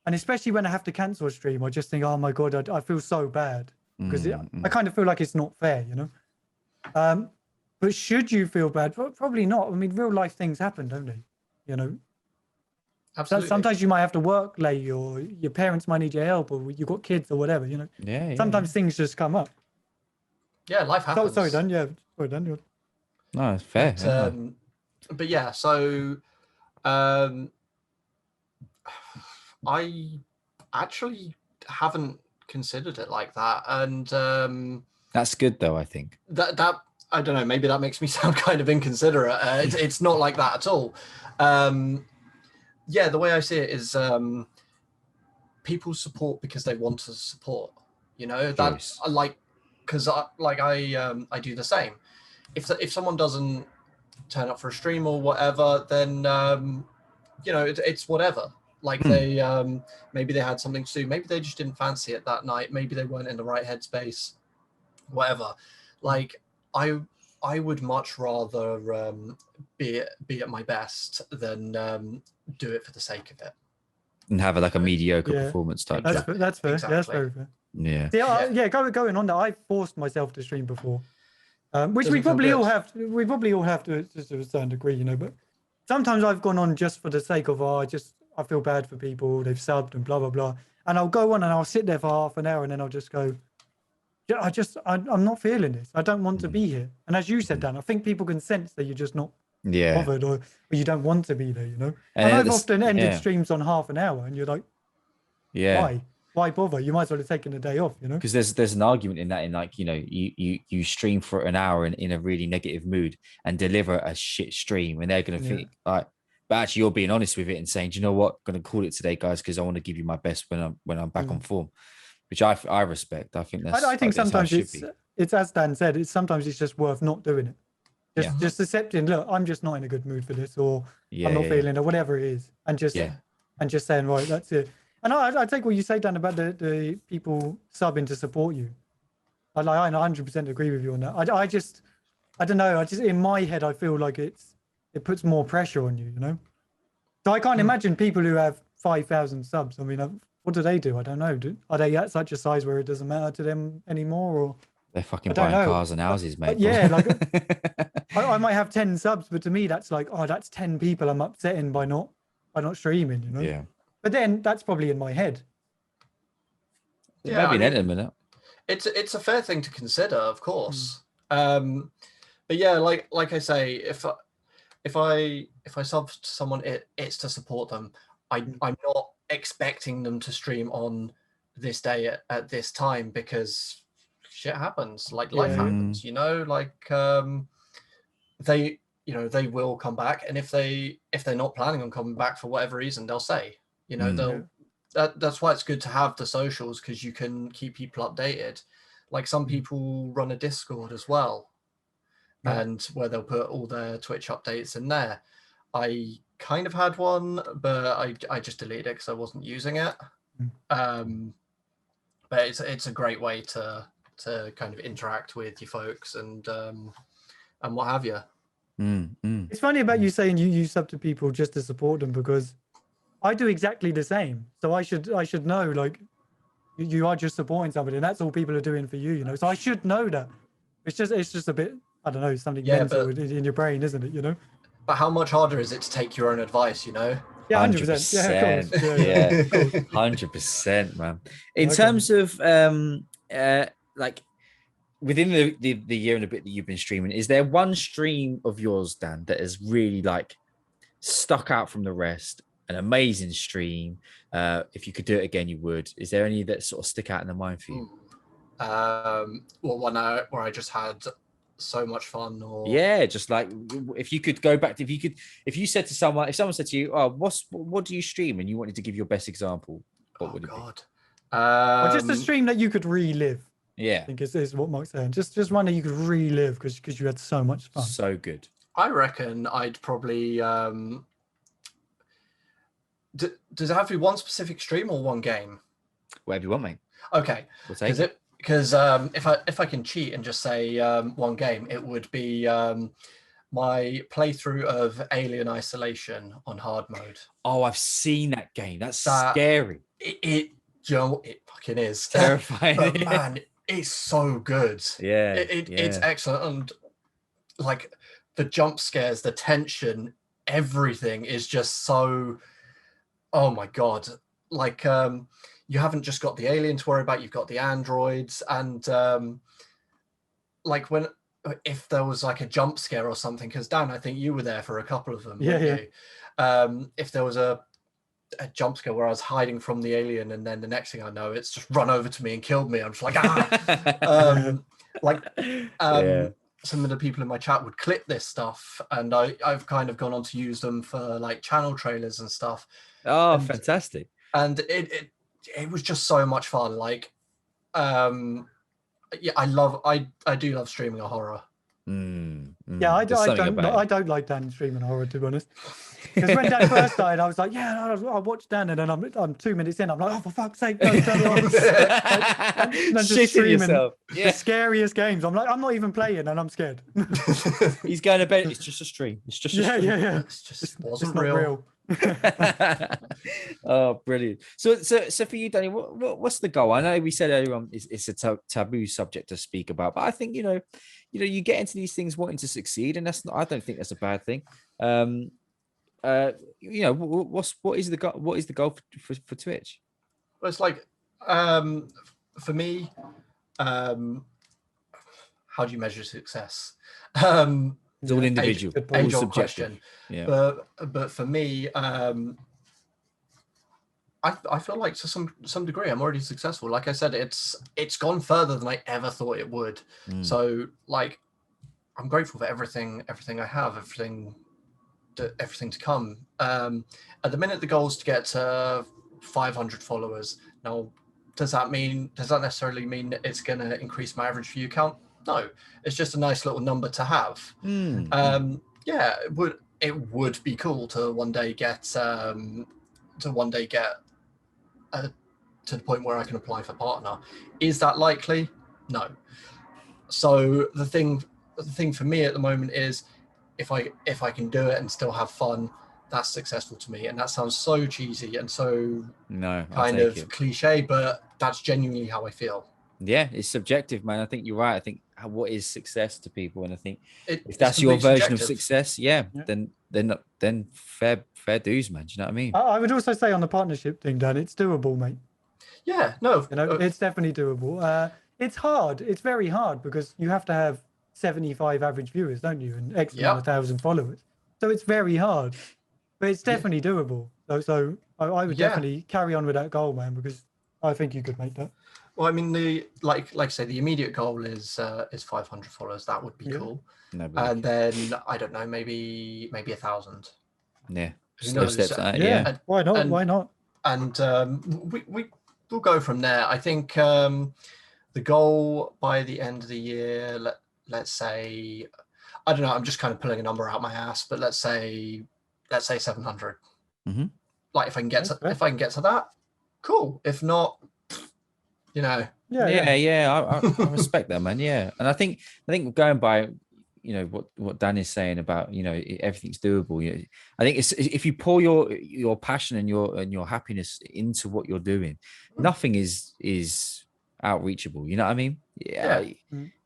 and especially when I have to cancel a stream, I just think, oh my god, I feel so bad because I kind of feel like it's not fair, you know. But should you feel bad? Probably not. I mean, real life things happen, don't they? You know. Absolutely. Sometimes you might have to work late, or your parents might need your help, or you've got kids or whatever, you know. Yeah. Sometimes things just come up. Yeah, life happens. Sorry, Dan. Yeah, sorry, Dan. No, it's fair. But yeah, so I actually haven't considered it like that, and that's good though. I think that I don't know. Maybe that makes me sound kind of inconsiderate. It's not like that at all. Yeah, the way I see it is people support because they want to support. You know, that's like, because I do the same. If someone doesn't turn up for a stream or whatever, then you know, it's whatever. Like they maybe they had something to do, maybe they just didn't fancy it that night, maybe they weren't in the right headspace, whatever. Like I would much rather be at my best than do it for the sake of it and have a mediocre performance type. That's fair. Exactly. Yeah, that's very fair. Yeah. Going on that, I forced myself to stream before, which we probably all have. We probably all have to a certain degree, you know. But sometimes I've gone on just for the sake of I feel bad for people, they've subbed and blah blah blah, and I'll go on and I'll sit there for half an hour and then I'll just go, I'm not feeling this. I don't want to be here. And as you said, Dan, I think people can sense that you're just not bothered or you don't want to be there, you know. And I've often ended streams on half an hour and you're like, why bother? You might as well have taken a day off, you know. Because there's an argument in that, in like, you know, you stream for an hour in a really negative mood and deliver a shit stream, and they're gonna think like, but actually you're being honest with it and saying, do you know what, I'm gonna call it today, guys, because I want to give you my best when I'm back on form, which I respect. I think that's. I think sometimes it's as Dan said, sometimes it's just worth not doing it. Just accepting, look, I'm just not in a good mood for this, or I'm not feeling, or whatever it is, and just saying, right, that's it. And I take what you say, Dan, about the people subbing to support you. I 100% agree with you on that. I don't know. In my head, I feel like it puts more pressure on you, you know. So I can't imagine people who have 5,000 subs. I mean, what do they do? I don't know. Are they at such a size where it doesn't matter to them anymore, or they're fucking buying cars and houses, mate? Yeah, like I might have 10 subs, but to me that's like, that's 10 people I'm upsetting by not streaming, you know. Yeah. But then that's probably in my head. Yeah, maybe in a minute. It's a fair thing to consider, of course. But yeah, like I say, if I sub to someone, it's to support them. I'm not expecting them to stream on this day at this time, because shit happens, like life happens, you know. Like they will come back, and if they're not planning on coming back for whatever reason, they'll say, you know, that's why it's good to have the socials, because you can keep people updated. Like some people run a Discord as well, and where they'll put all their Twitch updates in there. I kind of had one, but I just deleted it because I wasn't using it. But it's a great way to kind of interact with your folks and what have you. It's funny about you saying you sub to people just to support them, because I do exactly the same. So I should know, like, you are just supporting somebody, and that's all people are doing for you, you know. So I should know that. It's just a bit, I don't know, something mental in your brain, isn't it? You know. But how much harder is it to take your own advice? You know. Yeah, 100%. Yeah, of course. 100%, man. In terms of like within the year and a bit that you've been streaming, is there one stream of yours, Dan, that has really like stuck out from the rest? An amazing stream. If you could do it again, you would. Is there any that sort of stick out in the mind for you? Well, one where I just had so much fun. Or Yeah, just like if you could go back to, if you said to someone, if someone said to you, oh, what do you stream, and you wanted to give your best example, what would it God. Or just a stream that you could relive. be? Yeah, I think is what Mark's saying. Just one that you could relive because you had so much fun. so good. I reckon I'd probably does it have to be one specific stream or one game? Whatever you want, mate. Okay, We'll take it. Because if I can cheat and just say one game, it would be my playthrough of Alien Isolation on hard mode. Oh, I've seen that game. That's scary. It fucking is Terrifying. but man, it's so good. Yeah, it's excellent, and like the jump scares, the tension, everything is just so. Oh my god! Like you haven't just got the alien to worry about; you've got the androids, and like if there was like a jump scare or something, because Dan, I think you were there for a couple of them. Yeah. If there was a jump scare where I was hiding from the alien, and then the next thing I know, it's just run over to me and killed me. I'm just like, some of the people in my chat would clip this stuff, and I've kind of gone on to use them for like channel trailers and stuff. Oh, fantastic! And it was just so much fun. Like, I do love streaming a horror. Yeah, I don't like Dan streaming horror, to be honest. Because when Dan first started, I was like, yeah, I'll watch Dan, and then I'm 2 minutes in, I'm like, oh, for fuck's sake, no, turn it on. And then just streaming the scariest games. I'm like, I'm not even playing, and I'm scared. He's going to bed. It's just a stream. It's just a stream. Yeah. It wasn't not real. Oh, brilliant. So for you, Danny, what's the goal? I know we said earlier on it's a taboo subject to speak about, but I think you get into these things wanting to succeed, and I don't think that's a bad thing. What is the goal for Twitch? Well, it's like for me, how do you measure success? It's all individual, all subjective. Question. Yeah. But for me, I feel like to some degree I'm already successful. Like I said, it's gone further than I ever thought it would. So like I'm grateful for everything I have, everything to come. At the minute the goal is to get to 500 followers. Now, does that necessarily mean that it's going to increase my average view count? No, it's just a nice little number to have. Yeah, it would be cool to one day get to the point where I can apply for partner. Is that likely? No. So the thing for me at the moment is if I can do it and still have fun, that's successful to me. And that sounds so cheesy and so kind of cliche, but that's genuinely how I feel. Yeah, it's subjective, man. I think you're right. I think what is success to people, and I think if that's your version of success, then fair dues, man. Do you know what I mean? I would also say on the partnership thing, Dan, it's doable, mate. Yeah, no, it's definitely doable. It's hard. It's very hard because you have to have 75 average viewers, don't you, and X amount of 1,000 followers. So it's very hard, but it's definitely doable. So I would definitely carry on with that goal, man, because I think you could make that. Well, I mean, like I say, the immediate goal is 500 followers. That would be cool. And then I don't know, maybe 1,000. Yeah. Why not? Why not? And we'll go from there. I think the goal by the end of the year, let's say, I don't know, I'm just kind of pulling a number out my ass, but let's say 700. Like if I can get to that, cool. If not, I respect that, man. Yeah, and I think going by what Dan is saying about everything's doable. I think it's if you pour your passion and your happiness into what you're doing, nothing is outreachable. You know what I mean? Yeah.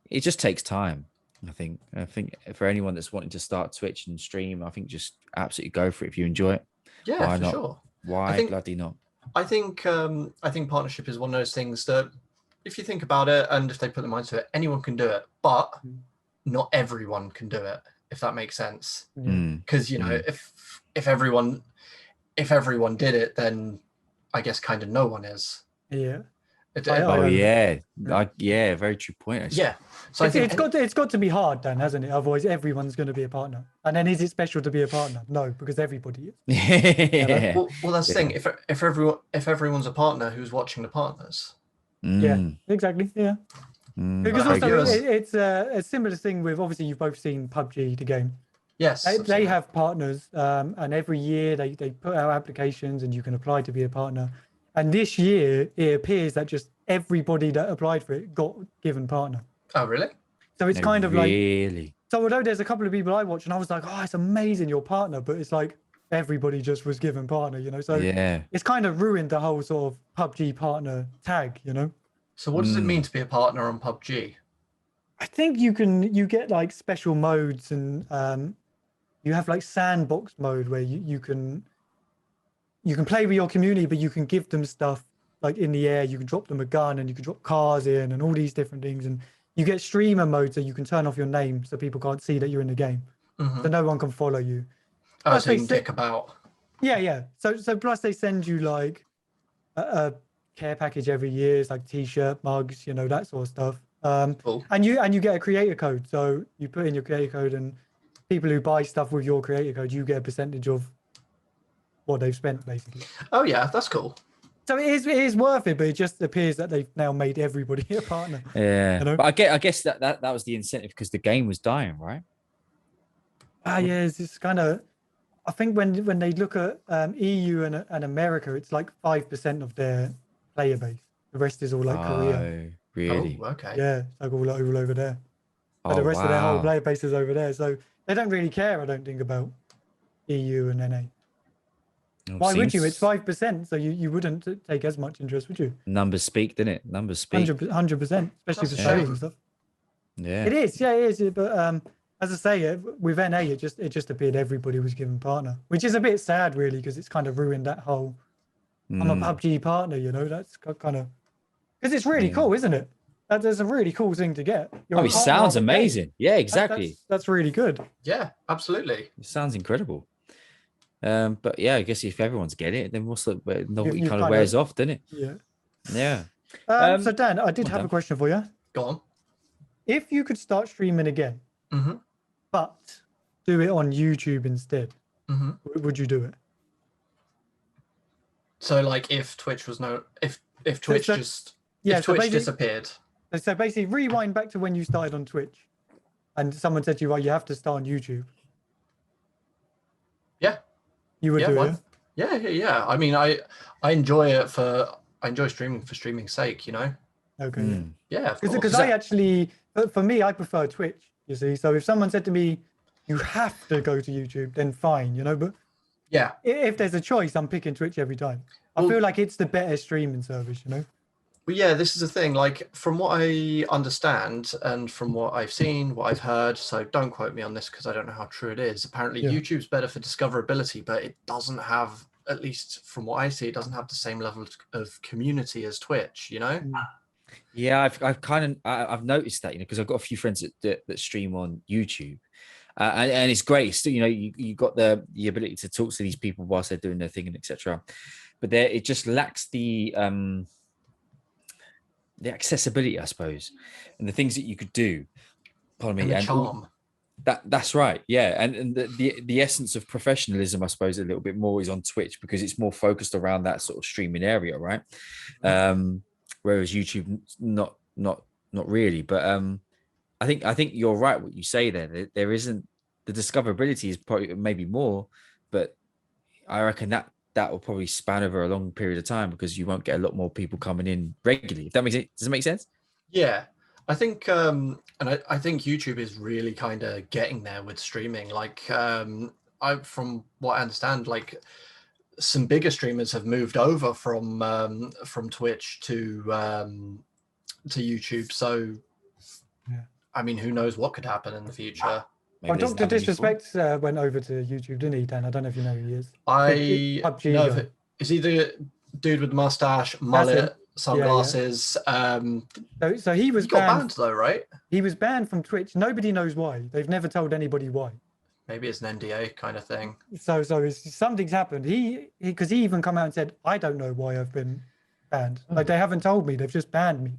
It just takes time. I think for anyone that's wanting to start Twitch and stream, I think just absolutely go for it if you enjoy it. Yeah, why not? Sure. Why bloody not? I think partnership is one of those things that if you think about it and if they put their mind to it, anyone can do it, but not everyone can do it, if that makes sense. Because if everyone did it, then I guess kind of no one is. Yeah. Oh yeah, yeah, very true point. Actually. Yeah. So it's got to be hard, Dan, hasn't it? Otherwise, everyone's going to be a partner. And then, is it special to be a partner? No, because everybody is. Yeah. Well, that's the thing. If everyone's a partner, who's watching the partners? Yeah, exactly. Yeah. Because also it's a similar thing with, obviously you've both seen PUBG, the game. Yes. They have partners, and every year they put out applications and you can apply to be a partner. And this year it appears that just everybody that applied for it got given partner. Oh, really? So it's kind of really? Like, so although there's a couple of people I watch and I was like, oh, it's amazing your partner, but it's like everybody just was given partner, you know? So it's kind of ruined the whole sort of PUBG partner tag, you know? So what does it mean to be a partner on PUBG? I think you get like special modes, and you have like sandbox mode where you can play with your community, but you can give them stuff like in the air. You can drop them a gun, and you can drop cars in, and all these different things. And you get streamer mode, so you can turn off your name so people can't see that you're in the game, so no one can follow you. Oh, plus so you can dick about. Yeah. So plus they send you like a care package every year. It's like t-shirt, mugs, you know, that sort of stuff. Cool. And you get a creator code, so you put in your creator code, and people who buy stuff with your creator code, you get a percentage of what they've spent, basically. Oh yeah, that's cool. So it is worth it, but it just appears that they've now made everybody a partner. Yeah, you know? But I guess that was the incentive, because the game was dying, right? Yeah, it's kind of. I think when they look at EU and America, it's like 5% of their player base. The rest is all like Korea. Really? Oh, okay. Yeah, like all over there. But the rest of their whole player base is over there, so they don't really care, I don't think, about EU and NA. Why would you? It's 5%, so you wouldn't take as much interest, would you? Numbers speak, didn't it? Numbers speak. 100%, especially for studies and stuff. Yeah. It is, yeah, it is. But as I say, with NA, it just appeared everybody was given partner, which is a bit sad, really, because it's kind of ruined that whole. I'm a PUBG partner, you know. That's kind of because it's really cool, isn't it? That's a really cool thing to get. It sounds amazing. Yeah, exactly. That's really good. Yeah, absolutely. It sounds incredible. But yeah, I guess if everyone's get it, then what's the novelty kind of wears off, doesn't it? Yeah. So Dan, I did have a question for you. Go on. If you could start streaming again, but do it on YouTube instead, would you do it? So like if Twitch was if Twitch Twitch disappeared. So basically rewind back to when you started on Twitch and someone said to you, well, you have to start on YouTube. Yeah. You would do it? Yeah. I mean, I enjoy streaming for streaming's sake, you know? Okay. Yeah, because I actually, for me, I prefer Twitch, you see. So if someone said to me, you have to go to YouTube, then fine, you know? But yeah, if there's a choice, I'm picking Twitch every time. I feel like it's the better streaming service, you know? Well, yeah, this is the thing. Like, from what I understand and from what I've seen, what I've heard, so don't quote me on this because I don't know how true it is. Apparently, YouTube's better for discoverability, but it doesn't have, at least from what I see, it doesn't have the same level of community as Twitch, you know? Yeah, I've noticed that, you know, because I've got a few friends that stream on YouTube. And it's great. So, you know, you got the ability to talk to these people whilst they're doing their thing and etc. But it just lacks the accessibility, I suppose, and the things that you could do. Pardon me, and the charm. That's right. Yeah, and the essence of professionalism, I suppose, a little bit more is on Twitch because it's more focused around that sort of streaming area, right? Whereas YouTube, not really. But I think you're right. What you say there isn't the discoverability is probably maybe more, but I reckon that will probably span over a long period of time because you won't get a lot more people coming in regularly. If that makes it, does it make sense? Yeah, I think, and I think YouTube is really kind of getting there with streaming. Like, from what I understand, like some bigger streamers have moved over from Twitch to YouTube. So, I mean, who knows what could happen in the future? Maybe Dr. Disrespect went over to YouTube, didn't he, Dan? I don't know if you know who he is. I know. Is he the dude with the mustache, mullet, sunglasses? So he was banned though, right? He was banned from Twitch. Nobody knows why. They've never told anybody why. Maybe it's an NDA kind of thing. So something's happened. He even come out and said, I don't know why I've been banned. Like they haven't told me, they've just banned me.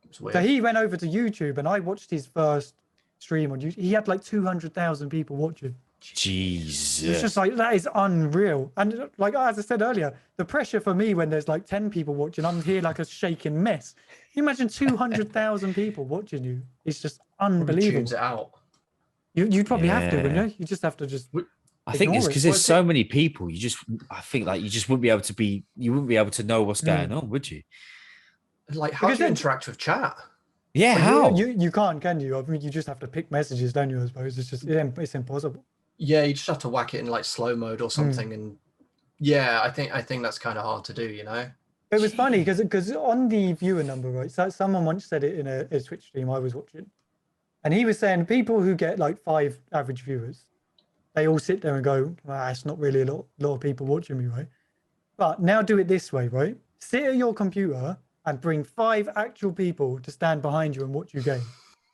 It's weird. So he went over to YouTube and I watched his first stream on YouTube. He had like 200,000 people watching. Jesus. It's just like, that is unreal. And like, as I said earlier, the pressure for me when there's like 10 people watching, I'm here like a shaking mess. Can you imagine 200,000 people watching you? It's just Probably unbelievable. tunes it out. You'd probably have to, wouldn't Yeah. you? You just have to just. I think it's ignore because it. there's so many people. I think like you wouldn't be able to know what's going on, would you? Like, how Because do you then- interact with chat? Yeah, But how? you can't, can you? I mean, you just have to pick messages, don't you? I suppose it's just it's impossible. Yeah, you just have to whack it in like slow mode or something, and yeah, I think that's kind of hard to do, you know. It was funny because on the viewer number, right? So someone once said it in a Twitch stream I was watching, and he was saying people who get like 5 average viewers, they all sit there and go, it's not really a lot of people watching me, right? But now do it this way, right? Sit at your computer and bring 5 actual people to stand behind you and watch you game.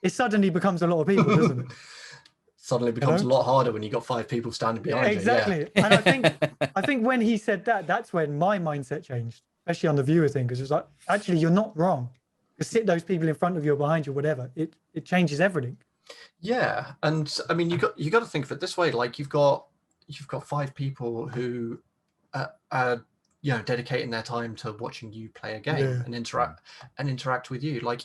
It suddenly becomes a lot of people, doesn't it? Suddenly becomes a lot harder when you got 5 people standing behind you. Exactly. And I think when he said that, that's when my mindset changed, especially on the viewer thing, because it's like, actually, you're not wrong. Just sit those people in front of you or behind you, whatever. It changes everything. Yeah, and I mean, you got to think of it this way. Like you've got 5 people who are dedicating their time to watching you play a game and interact with you. Like,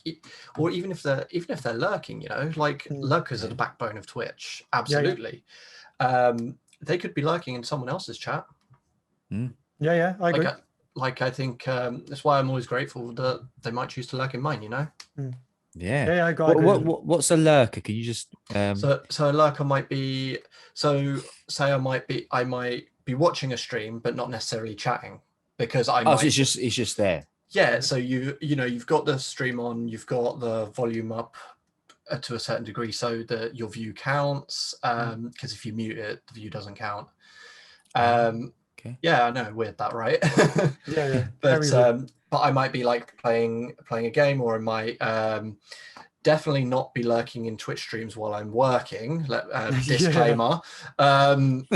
or even if they're lurking, like lurkers are the backbone of Twitch. Absolutely. They could be lurking in someone else's chat. Yeah, I agree. I think that's why I'm always grateful that they might choose to lurk in mine. Yeah. I agree. What's a lurker? Can you just So a lurker might be, say I might be watching a stream but not necessarily chatting, because so it's just there. Yeah, so you've got the stream on, you've got the volume up to a certain degree so that your view counts, because if you mute it, the view doesn't count. Okay. Yeah, I know, weird that, right? Yeah. But I might be like playing a game, or I might definitely not be lurking in Twitch streams while I'm working. Disclaimer. We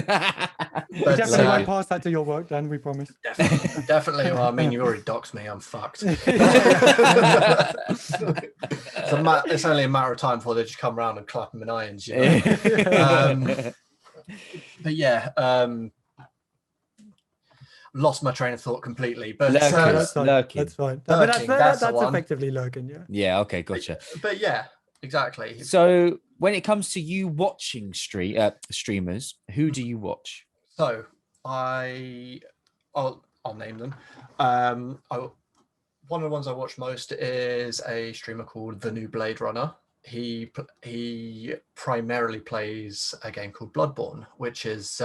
definitely won't pass that to your work, Dan, we promise. Definitely. Well, I mean, you already doxed me. I'm fucked. It's only a matter of time before they just come around and clap them in irons, But yeah, lost my train of thought completely. But lurking. That's fine. Lurking, But that's that's the one. effectively lurking, yeah. Yeah, okay, gotcha. But yeah, exactly. So when it comes to you watching streamers, who do you watch? So I'll name them. One of the ones I watch most is a streamer called The New Blade Runner. He primarily plays a game called Bloodborne, which is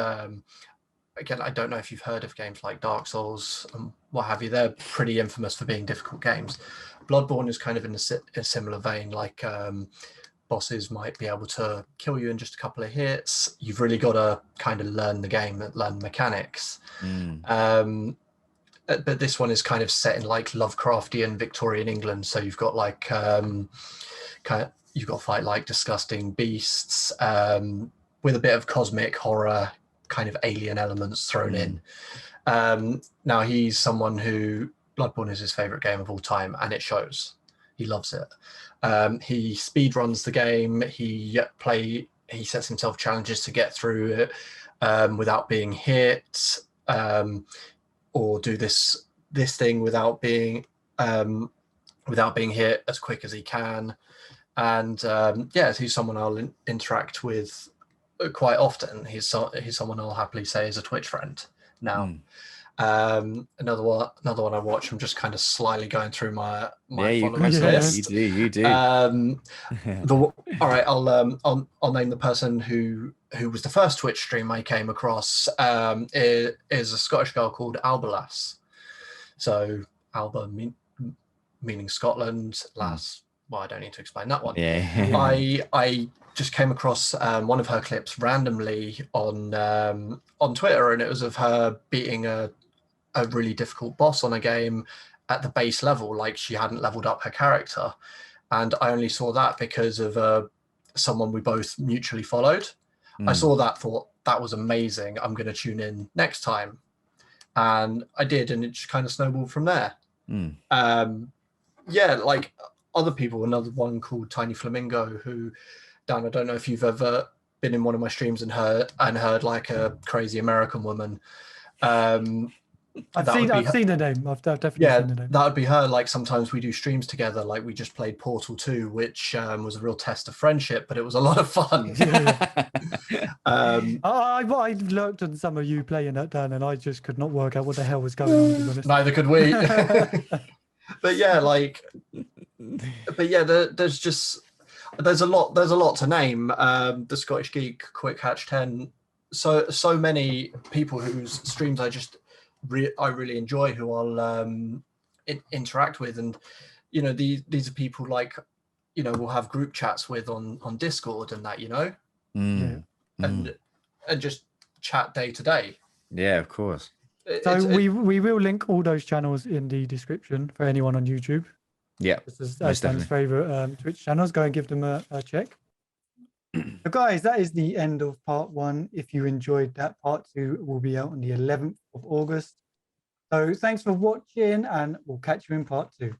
again, I don't know if you've heard of games like Dark Souls and what have you. They're pretty infamous for being difficult games. Bloodborne is kind of in a similar vein, like bosses might be able to kill you in just a couple of hits. You've really got to kind of learn the game, learn mechanics. But this one is kind of set in like Lovecraftian Victorian England. So you've got like you've got to fight like disgusting beasts with a bit of cosmic horror, kind of alien elements thrown in. Now he's someone who Bloodborne is his favorite game of all time, and it shows. He loves it. He speed runs the game. He sets himself challenges to get through it without being hit, or do this thing without being hit as quick as he can. And he's someone I'll interact with quite often. He's someone I'll happily say is a Twitch friend now. Another one I watch. I'm just kind of slyly going through my followers list. You do. All right, I'll name the person who was the first Twitch stream I came across. Is a Scottish girl called Alba. So Alba meaning Scotland, lass. Well, I don't need to explain that one. Yeah. I just came across one of her clips randomly on Twitter, and it was of her beating a really difficult boss on a game at the base level, like she hadn't leveled up her character. And I only saw that because of someone we both mutually followed. I saw that, thought that was amazing. I'm going to tune in next time. And I did, and it just kind of snowballed from there. Yeah, like other people, another one called Tiny Flamingo, who, Dan, I don't know if you've ever been in one of my streams and heard like a crazy American woman. I've seen the name. I've definitely seen the name. That would be her. Like sometimes we do streams together. Like we just played Portal 2, which was a real test of friendship, but it was a lot of fun. I looked at some of you playing that, Dan, and I just could not work out what the hell was going on, to be honest. Neither could we. But yeah, there's a lot to name. The Scottish Geek, Quick Hatch 10, so many people whose streams I really enjoy, who I'll interact with, and these are people like we'll have group chats with on Discord and that, and just chat day to day. Yeah, of course. So we will link all those channels in the description for anyone on YouTube. Yeah, this is Dan's favorite Twitch channels. Go and give them a check. So guys, that is the end of part 1. If you enjoyed that, part 2 will be out on the 11th of August. So thanks for watching, and we'll catch you in part 2.